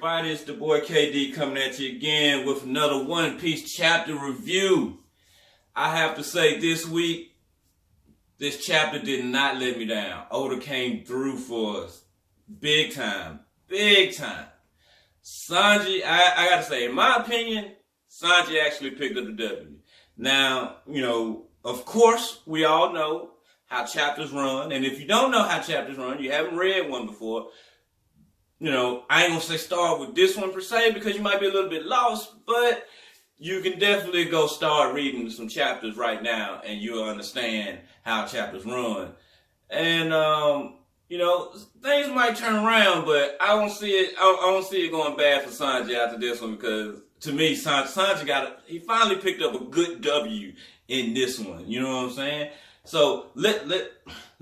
Everybody, it's the boy KD coming at you again with another One Piece chapter review. I have to say this week, this chapter did not let me down. Oda came through for us. Big time. Big time. Sanji, I gotta say, in my opinion, Sanji actually picked up the W. Now, of course, we all know how chapters run. And if you don't know how chapters run, you haven't read one before, I ain't gonna say start with this one per se because you might be a little bit lost, but you can definitely go start reading some chapters right now and you'll understand how chapters run. And, things might turn around, but I don't see it going bad for Sanji after this one because to me, Sanji he finally picked up a good W in this one. You know what I'm saying? So let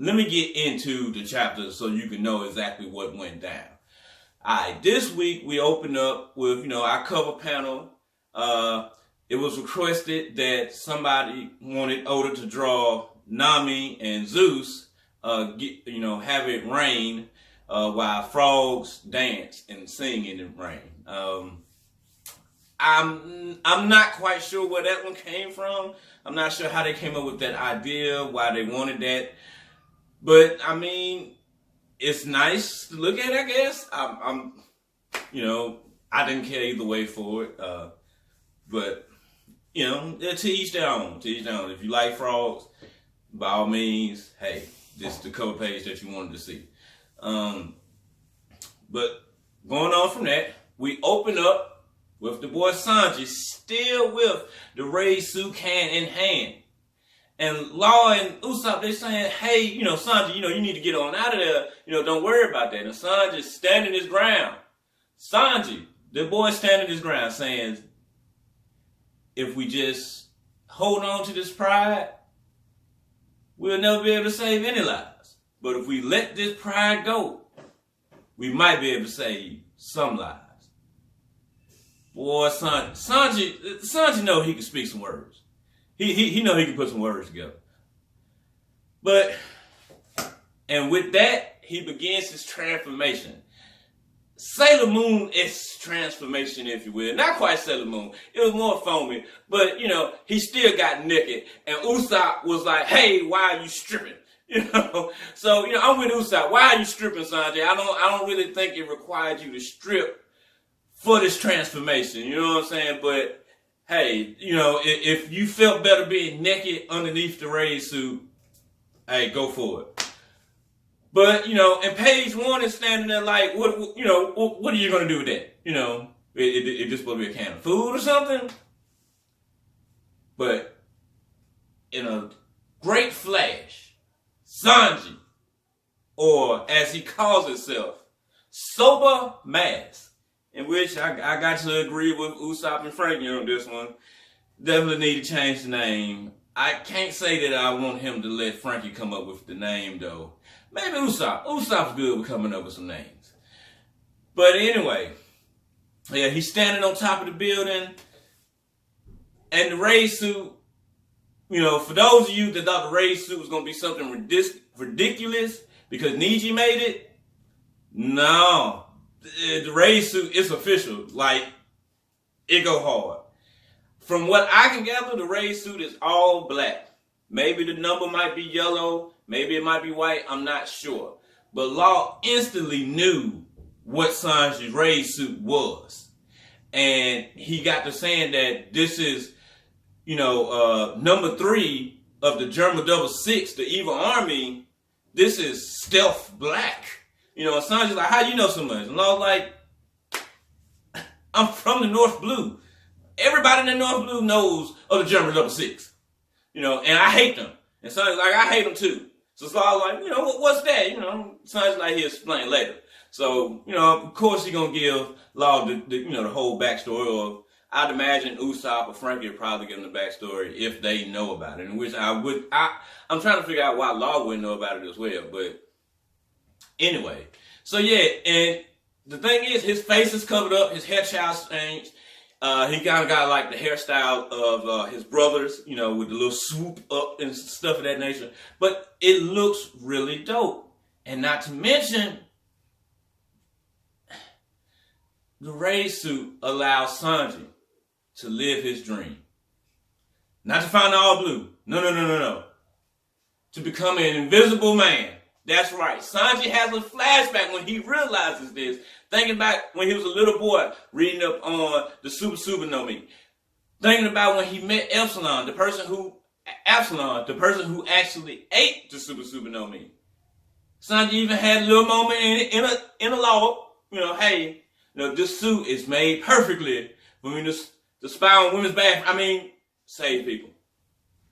me get into the chapter so you can know exactly what went down. Alright, this week we opened up with, our cover panel. It was requested that somebody wanted Oda to draw Nami and Zeus, have it rain, while frogs dance and sing in the rain. I'm not quite sure where that one came from. I'm not sure how they came up with that idea, why they wanted that. But, it's nice to look at, I guess. I didn't care either way for it. But, to each their own. To each their own. If you like frogs, by all means, hey, this is the cover page that you wanted to see. But going on from that, we open up with the boy Sanji still with the raised suit hand in hand. And Law and Usopp, they saying, hey, Sanji, you need to get on out of there. Don't worry about that. And Sanji's standing his ground. Sanji, the boy standing his ground saying, if we just hold on to this pride, we'll never be able to save any lives. But if we let this pride go, we might be able to save some lives. Boy, Sanji know he can speak some words. He know he can put some words together. And with that, he begins his transformation. Sailor Moon-esque transformation, if you will. Not quite Sailor Moon. It was more foamy. But, he still got naked. And Usopp was like, hey, why are you stripping? So, I'm with Usopp. Why are you stripping, Sanji? I don't really think it required you to strip for this transformation. You know what I'm saying? But hey, if you felt better being naked underneath the raised suit, hey, go for it. But, and page one is standing there like, what are you going to do with that? It just supposed to be a can of food or something? But in a great flash, Sanji, or as he calls himself, Sober Mask, in which I got to agree with Usopp and Frankie on this one. Definitely need to change the name. I can't say that I want him to let Frankie come up with the name, though. Maybe Usopp. Usopp's good with coming up with some names. But anyway, yeah, he's standing on top of the building. And the raised suit, for those of you that thought the raised suit was going to be something ridiculous because Neji made it, no. The raised suit is official. Like, it go hard. From what I can gather, the raised suit is all black. Maybe the number might be yellow. Maybe it might be white. I'm not sure. But Law instantly knew what Sanji's raised suit was. And he got to saying that this is, number 3 of the German 66, the evil army. This is stealth black. Sanji's like, how you know so much? And I was like, I'm from the North Blue. Everybody in the North Blue knows of the German 66. And I hate them. And Sanji's like, I hate them too. So I was like, what's that? Sanji's like, he'll explain later. So, of course he's going to give Law the whole backstory. Or I'd imagine Usopp or Frankie would probably give him the backstory if they know about it. In which I'm trying to figure out why Law wouldn't know about it as well. But anyway, so yeah, and the thing is, his face is covered up, his hairstyle changed. He kind of got like the hairstyle of his brothers, with the little swoop up and stuff of that nature. But it looks really dope. And not to mention, the raid suit allows Sanji to live his dream. Not to find all blue. No. To become an invisible man. That's right. Sanji has a flashback when he realizes this. Thinking back when he was a little boy reading up on the Super no Mi. Thinking about when he met Absalom, the person who actually ate the Super no Mi. Sanji even had a little moment in a log. Hey, this suit is made perfectly for me to spy on women's bathroom. Save people.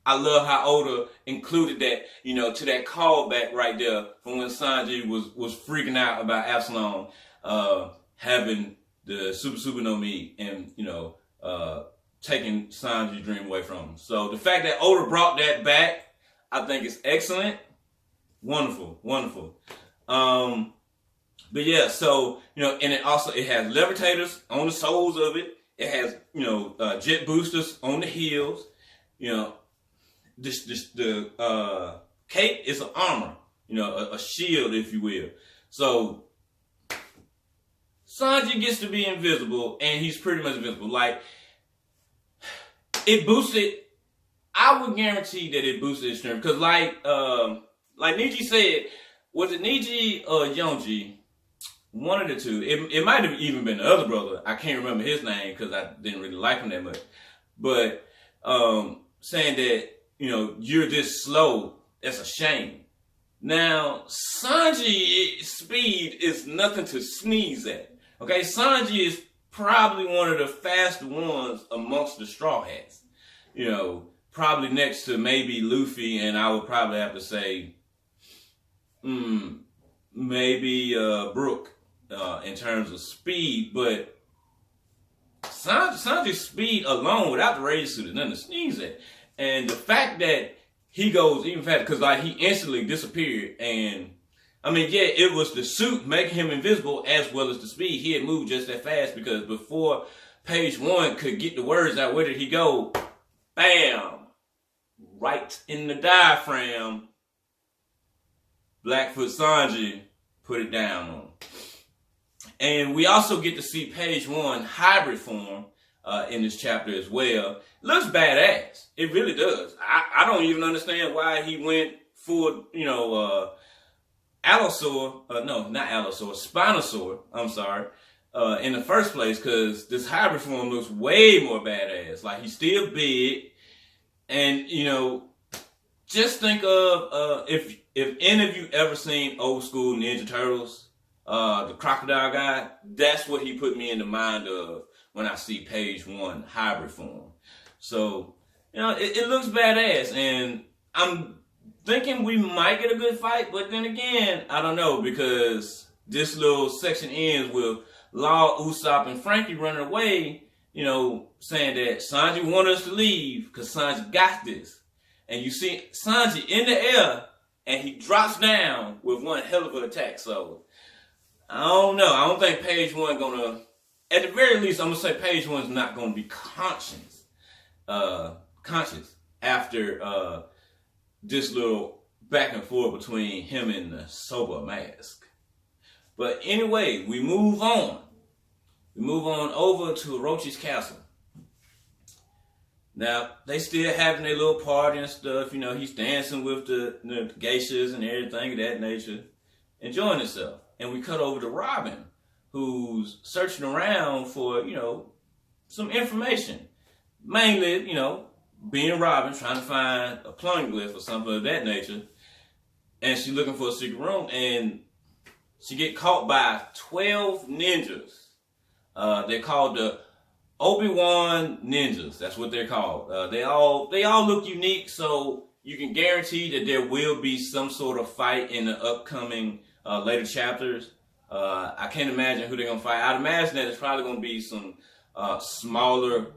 I love how Oda included that, to that callback right there from when Sanji was freaking out about Absalom having the Super no Mi and, taking Sanji's dream away from him. So the fact that Oda brought that back, I think is excellent. Wonderful. But yeah, so, and it has levitators on the soles of it. It has, jet boosters on the heels. The cape is an armor, a shield, if you will. So Sanji gets to be invisible, and he's pretty much invisible. Like, it boosted. I would guarantee that it boosted his strength because, like Niji said, was it Niji or Yonji? One of the two. It might have even been the other brother. I can't remember his name because I didn't really like him that much. But saying that, you're this slow, that's a shame. Now, Sanji's speed is nothing to sneeze at. Okay, Sanji is probably one of the faster ones amongst the Straw Hats. Probably next to maybe Luffy, and I would probably have to say, maybe Brook in terms of speed. But Sanji's speed alone, without the raid suit, is nothing to sneeze at. And the fact that he goes even faster, because he instantly disappeared. And it was the suit making him invisible as well as the speed. He had moved just that fast because before page 1 could get the words out, where did he go? Bam! Right in the diaphragm. Blackfoot Sanji put it down on. And we also get to see page 1 hybrid form in this chapter as well. Looks badass. It really does. I don't even understand why he went for, Allosaur. No, not Allosaur. Spinosaur. I'm sorry. In the first place, because this hybrid form looks way more badass. Like, he's still big. And, just think of if any of you ever seen old school Ninja Turtles, the crocodile guy, that's what he put me in the mind of when I see page 1 hybrid form. So, it looks badass, and I'm thinking we might get a good fight, but then again, I don't know, because this little section ends with Law, Usopp, and Frankie running away, saying that Sanji want us to leave because Sanji got this. And you see Sanji in the air, and he drops down with one hell of an attack. So, I don't know. I don't think page 1 gonna, at the very least, I'm gonna say page 1's not gonna be conscious after this little back and forth between him and the Soba Mask. But anyway, we move on. We move on over to Orochi's castle. Now, they still having their little party and stuff. He's dancing with the geishas and everything of that nature, enjoying himself. And we cut over to Robin, who's searching around for, some information. Mainly, being Robin, trying to find a plunging glyph or something of that nature. And she's looking for a secret room, and she get caught by 12 ninjas. They're called the Obi-Wan ninjas. That's what they're called. They all look unique, so you can guarantee that there will be some sort of fight in the upcoming later chapters. I can't imagine who they're gonna fight. I'd imagine that it's probably gonna be some smaller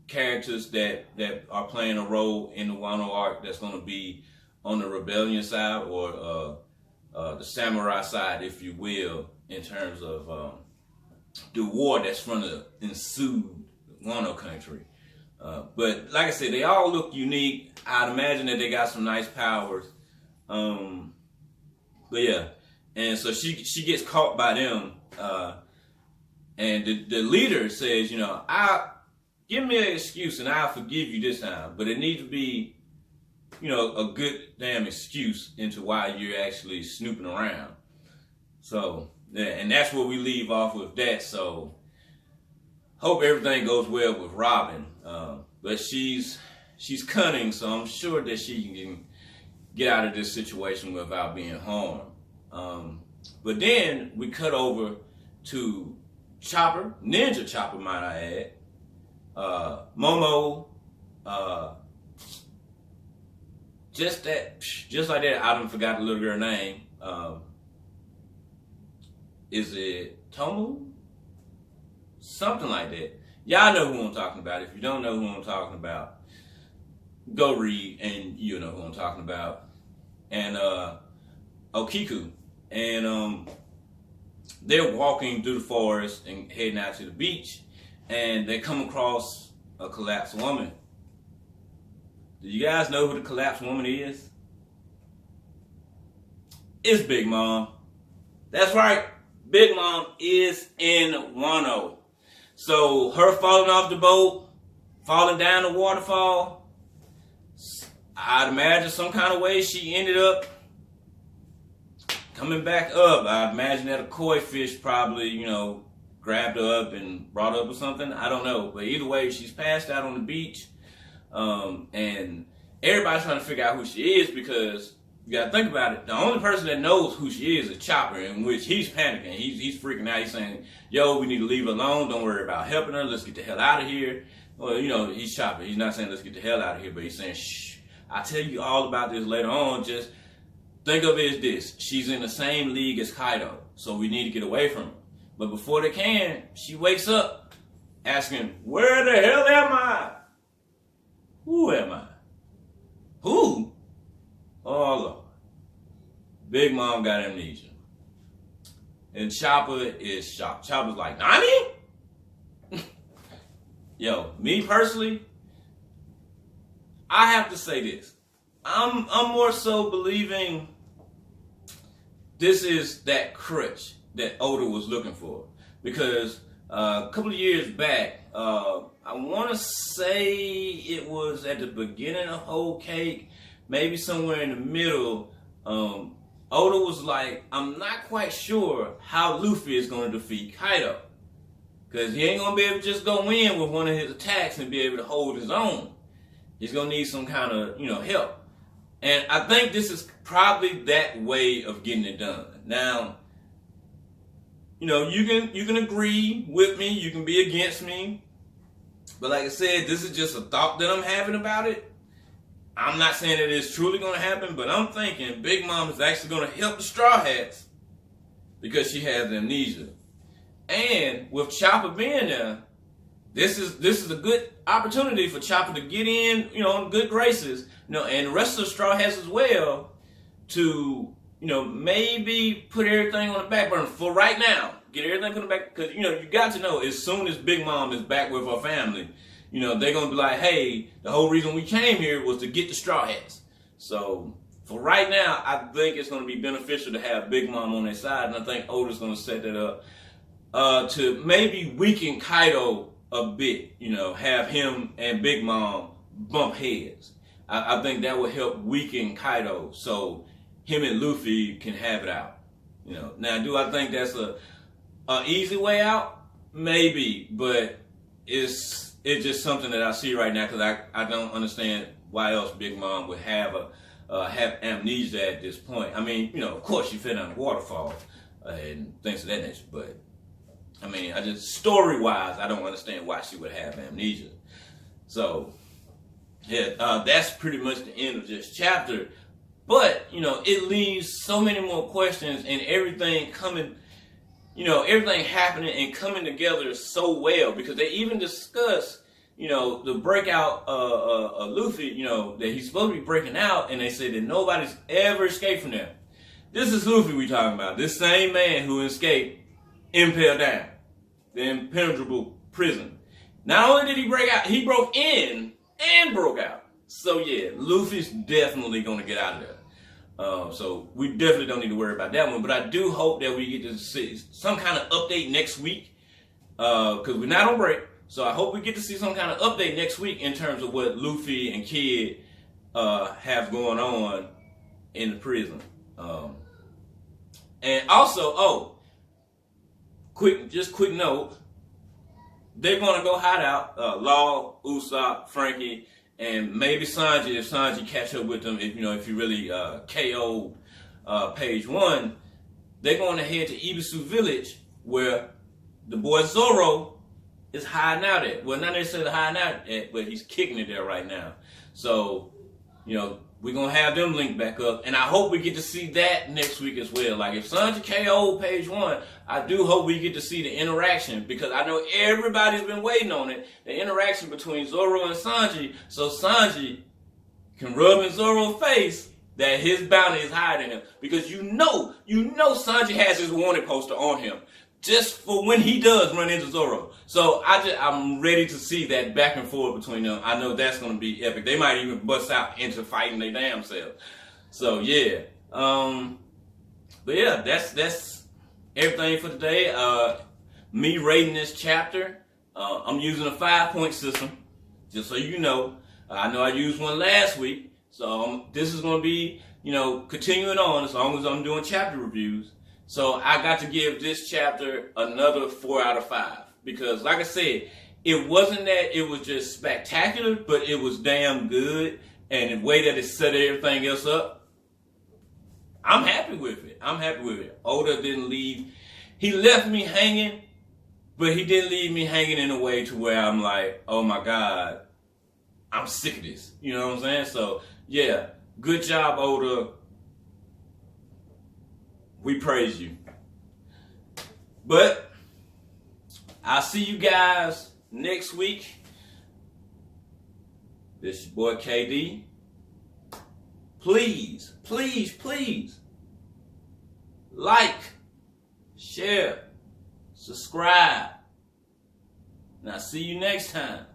characters that are playing a role in the Wano arc that's gonna be on the rebellion side or the samurai side, if you will, in terms of the war that's from the ensued Wano country. But like I said, they all look unique. I'd imagine that they got some nice powers. But yeah, and so she gets caught by them. And the leader says, I'll give me an excuse and I'll forgive you this time. But it needs to be, a good damn excuse into why you're actually snooping around. So, yeah, and that's where we leave off with that. So, hope everything goes well with Robin. But she's cunning, so I'm sure that she can get out of this situation without being harmed. But then we cut over to Chopper, Ninja Chopper, might I add. Momo, just like that, I done forgot the little girl name. Is it Tomu? Something like that. Y'all know who I'm talking about. If you don't know who I'm talking about, go read and you'll know who I'm talking about. And Okiku. And they're walking through the forest and heading out to the beach, and they come across a collapsed woman. Do you guys know who the collapsed woman is? It's Big Mom. That's right. Big Mom is in Wano. So her falling off the boat, falling down the waterfall, I'd imagine some kind of way she ended up coming back up. I'd imagine that a koi fish probably, grabbed her up and brought her up or something. I don't know. But either way, she's passed out on the beach. And everybody's trying to figure out who she is, because you got to think about it. The only person that knows who she is Chopper, in which he's panicking. He's freaking out. He's saying, yo, we need to leave her alone. Don't worry about helping her. Let's get the hell out of here. Well, he's Chopper. He's not saying let's get the hell out of here, but he's saying, shh, I'll tell you all about this later on. Just think of it as this. She's in the same league as Kaido, so we need to get away from her. But before they can, she wakes up asking, where the hell am I? Who am I? Who? Oh, Lord. Big Mom got amnesia. And Chopper is shocked. Chopper's like, Nani? Yo, me personally, I have to say this. I'm more so believing this is that crutch that Oda was looking for. Because a couple of years back, I want to say it was at the beginning of Whole Cake, maybe somewhere in the middle, Oda was like, I'm not quite sure how Luffy is going to defeat Kaido. Because he ain't going to be able to just go in with one of his attacks and be able to hold his own. He's going to need some kind of, help. And I think this is probably that way of getting it done. Now, you can agree with me, you can be against me. But like I said, this is just a thought that I'm having about it. I'm not saying that it's truly going to happen, but I'm thinking Big Mom is actually going to help the Straw Hats because she has amnesia. And with Chopper being there, this is a good opportunity for Chopper to get in, in good graces, and the rest of the Straw Hats as well to, maybe put everything on the back burner for right now. Get everything put on the back, because, you got to know, as soon as Big Mom is back with her family, they're going to be like, hey, the whole reason we came here was to get the Straw Hats. So, for right now, I think it's going to be beneficial to have Big Mom on their side, and I think Oda's going to set that up to maybe weaken Kaido a bit, have him and Big Mom bump heads. I think that will help weaken Kaido so him and Luffy can have it out. Now, do I think that's a easy way out? Maybe, but it's just something that I see right now, because I don't understand why else Big Mom would have amnesia at this point. I mean, of course she fell down the waterfall and things of that nature, but I mean, story-wise, I don't understand why she would have amnesia. So, yeah, that's pretty much the end of this chapter. But, it leaves so many more questions, and everything everything happening and coming together so well, because they even discuss, the breakout of Luffy, that he's supposed to be breaking out, and they say that nobody's ever escaped from there. This is Luffy we talking about. This same man who escaped Impel Down, the impenetrable prison. Not only did he break out, he broke in and broke out. So yeah, Luffy's definitely going to get out of there. So we definitely don't need to worry about that one. But I do hope that we get to see some kind of update next week because we're not on break. So I hope we get to see some kind of update next week in terms of what Luffy and Kid have going on in the prison. And also, quick note, they're gonna go hide out. Law, Usopp, Frankie, and maybe Sanji if Sanji catch up with them. If you really KO Page One, they're going to head to Ibisu Village where the boy Zoro is hiding out at. Well, not necessarily hiding out at, but he's kicking it there right now. So, we're going to have them linked back up. And I hope we get to see that next week as well. Like, if Sanji KO Page One, I do hope we get to see the interaction, because I know everybody's been waiting on it. The interaction between Zoro and Sanji, so Sanji can rub in Zoro's face that his bounty is hiding him. Because you know Sanji has his wanted poster on him, just for when he does run into Zoro. So I'm ready to see that back and forth between them. I know that's going to be epic. They might even bust out into fighting their damn selves. So yeah. But yeah, that's everything for today. Me rating this chapter. I'm using a 5-point system, just so you know. I know I used one last week. So this is going to be, continuing on as long as I'm doing chapter reviews. So I got to give this chapter another 4 out of 5. Because like I said, it wasn't that it was just spectacular, but it was damn good. And the way that it set everything else up, I'm happy with it. Oda didn't leave. He left me hanging, but he didn't leave me hanging in a way to where I'm like, oh my God, I'm sick of this. You know what I'm saying? So yeah, good job, Oda. We praise you. But I'll see you guys next week. This is your boy KD. Please, please, please like, share, subscribe. And I'll see you next time.